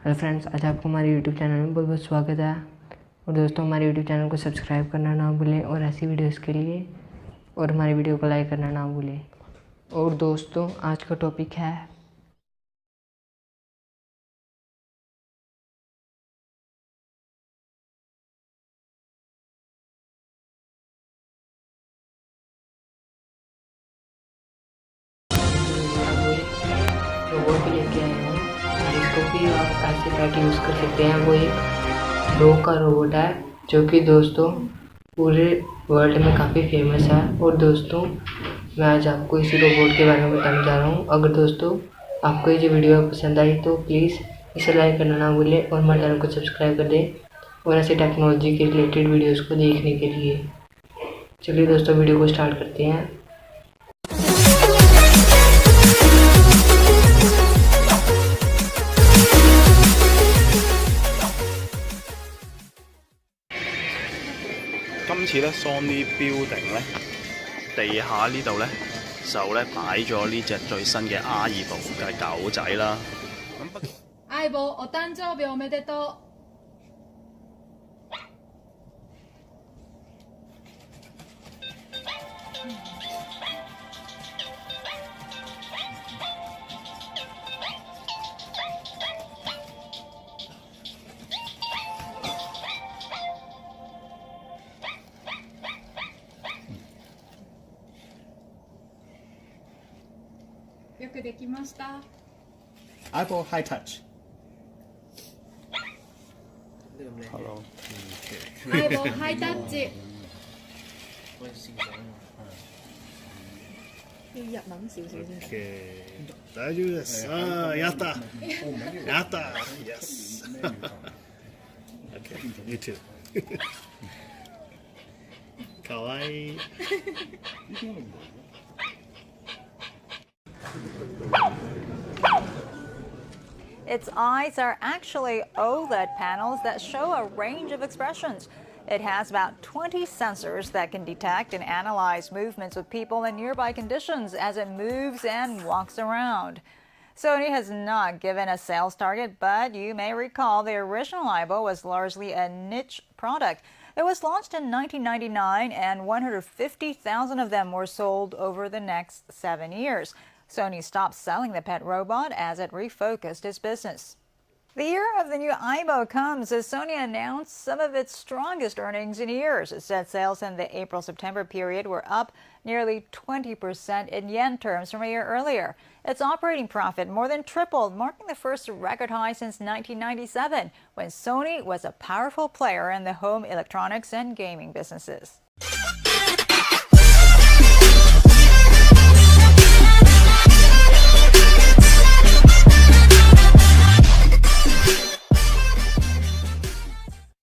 Hello friends, आज आपको हमारे यूट्यूब चैनल में बहुत बहुत स्वागत है। और दोस्तों, हमारे यूट्यूब चैनल को सब्सक्राइब करना ना भूलें और ऐसी वीडियोस के लिए और हमारी वीडियो को लाइक करना ना भूलें। और दोस्तों, आज का टॉपिक है रोबोट को लेके आया हूँ जिसको कि आप ऐसे पैट यूज़ कर सकते हैं। वो एक डॉग का रोबोट है जो कि दोस्तों पूरे वर्ल्ड में काफ़ी फेमस है। और दोस्तों, मैं आज आपको इसी रोबोट के बारे में बताने जा रहा हूँ। अगर दोस्तों आपको ये वीडियो पसंद आई तो प्लीज़ इसे लाइक करना ना भूलें और हमारे चैनल को सब्सक्राइब कर दें और ऐसे टेक्नोलॉजी के रिलेटेड वीडियोस को देखने के लिए। चलिए दोस्तों, वीडियो को स्टार्ट करते हैं। Sony Building 咧，地下呢度咧就咧擺咗呢隻最新嘅aibo嘅狗仔啦。aibo お誕生日おめでとう。よくできました。aibo high touch. Hello。aibo ハイタッチ。要日文少少先。大丈夫です。ああ、やった。やった。Yes. Okay, you too. かわいい。Its eyes are actually OLED panels that show a range of expressions. It has about 20 sensors that can detect and analyze movements of people in nearby conditions as it moves and walks around. Sony has not given a sales target, but you may recall the original aibo was largely a niche product. It was launched in 1999 and 150,000 of them were sold over the next 7 years. Sony stopped selling the pet robot as it refocused its business. The year of the new aibo comes as Sony announced some of its strongest earnings in years. It said sales in the April-September period were up nearly 20% in yen terms from a year earlier. Its operating profit more than tripled, marking the first record high since 1997, when Sony was a powerful player in the home electronics and gaming businesses.